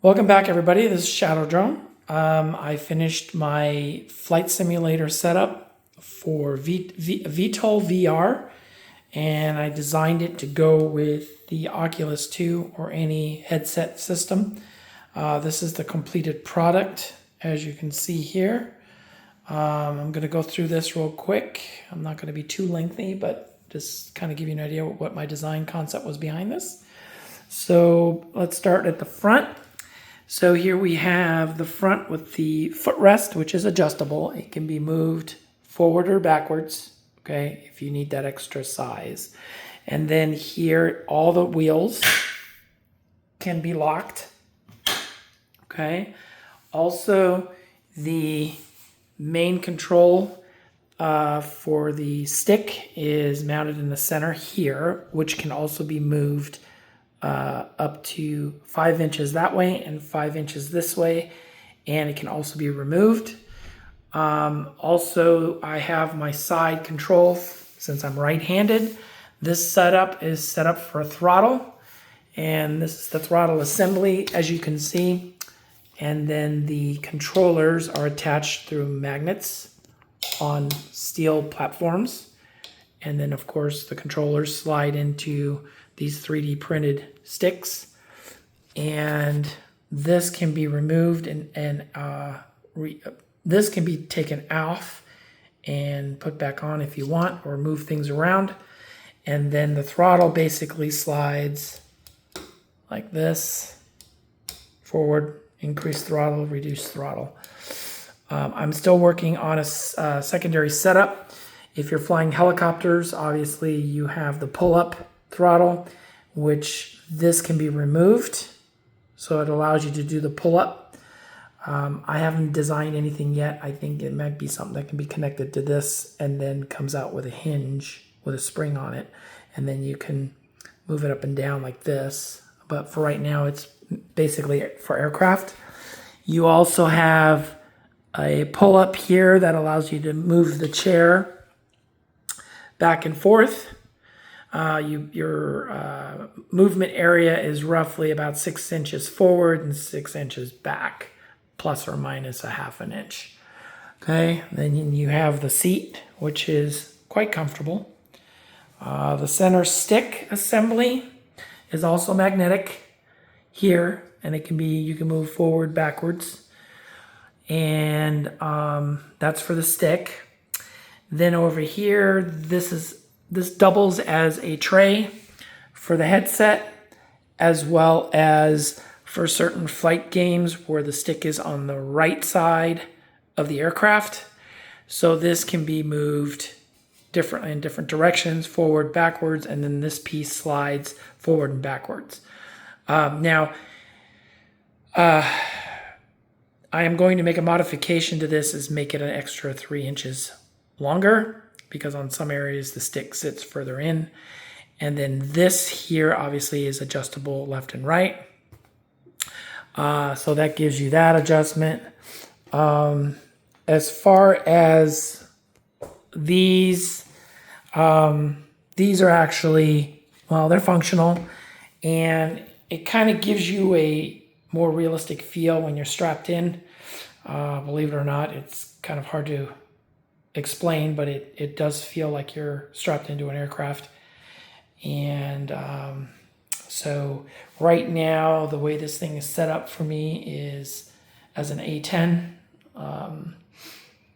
Welcome back, everybody. This is Shadow Drone. I finished my flight simulator setup for VTOL VR, and I designed it to go with the Oculus 2 or any headset system. This is the completed product, as you can see here. I'm going to go through this real quick. I'm not going to be too lengthy, but just kind of give you an idea what my design concept was behind this. So let's start at the front. So here we have the front with the footrest, which is adjustable. It can be moved forward or backwards, okay, if you need that extra size. And then here, all the wheels can be locked, okay. Also, the main control for the stick is mounted in the center here, which can also be moved up to 5 inches that way and 5 inches this way, and it can also be removed. Also, I have my side control since I'm right-handed. This setup is set up for a throttle, and this is the throttle assembly, as you can see. And then the controllers are attached through magnets on steel platforms. And then, of course, the controllers slide into these 3D printed sticks. And this can be removed and this can be taken off and put back on if you want, or move things around. And then the throttle basically slides like this: forward, increase throttle, reduce throttle. I'm still working on a secondary setup. If you're flying helicopters, obviously you have the pull-up throttle, which this can be removed, so it allows you to do the pull-up. I haven't designed anything yet. I think it might be something that can be connected to this and then comes out with a hinge with a spring on it, and then you can move it up and down like this. But for right now, it's basically for aircraft. You also have a pull-up here that allows you to move the chair back and forth. Your movement area is roughly about 6 inches forward and 6 inches back, plus or minus a half an inch. Okay, then you have the seat, which is quite comfortable. The center stick assembly is also magnetic here, and it can be, you can move forward, backwards, and that's for the stick. Then over here, this doubles as a tray for the headset, as well as for certain flight games where the stick is on the right side of the aircraft. So this can be moved differently in different directions, forward, backwards, and then this piece slides forward and backwards. Now, I am going to make a modification to this, is make it an extra 3 inches longer, because on some areas the stick sits further in. And then this here obviously is adjustable left and right. So that gives you that adjustment. As far as these are actually, well, they're functional, and it kind of gives you a more realistic feel when you're strapped in. Believe it or not, it's kind of hard to explain, but it does feel like you're strapped into an aircraft. And so right now, the way this thing is set up for me is as an A10.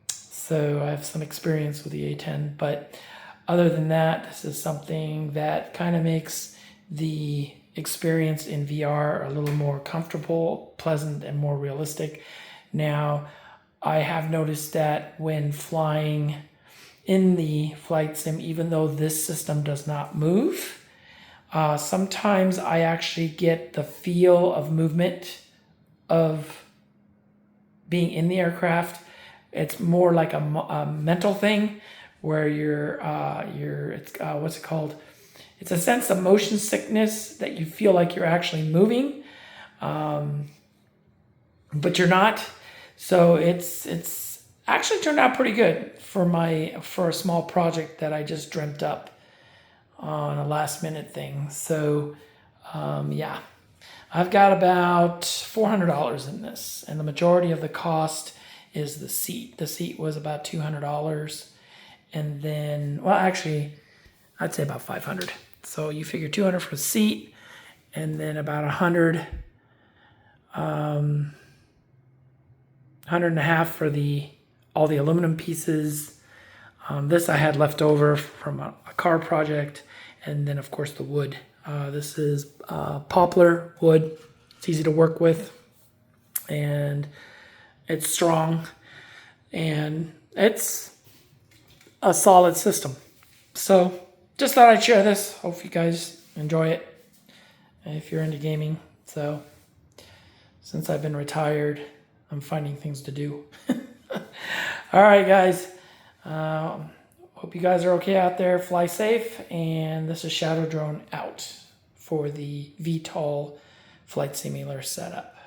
So I have some experience with the A10, but other than that, this is something that kind of makes the experience in VR a little more comfortable, pleasant, and more realistic. Now, I have noticed that when flying in the flight sim, even though this system does not move, sometimes I actually get the feel of movement of being in the aircraft. It's more like a mental thing where what's it called? It's a sense of motion sickness that you feel like you're actually moving, but you're not. So it's actually turned out pretty good for a small project that I just dreamt up on a last minute thing. So yeah, I've got about $400 in this, and the majority of the cost is the seat. The seat was about $200, and then, well, actually, I'd say about 500. So you figure 200 for the seat, and then about 100, 100 and a half for all the aluminum pieces. This I had left over from a car project, and then of course the wood. This is poplar wood. It's easy to work with, and it's strong, and it's a solid system. So just thought I'd share this. Hope you guys enjoy it if you're into gaming. So since I've been retired, I'm finding things to do. All right, guys. Hope you guys are okay out there. Fly safe. And this is Shadow Drone out for the VTOL flight simulator setup.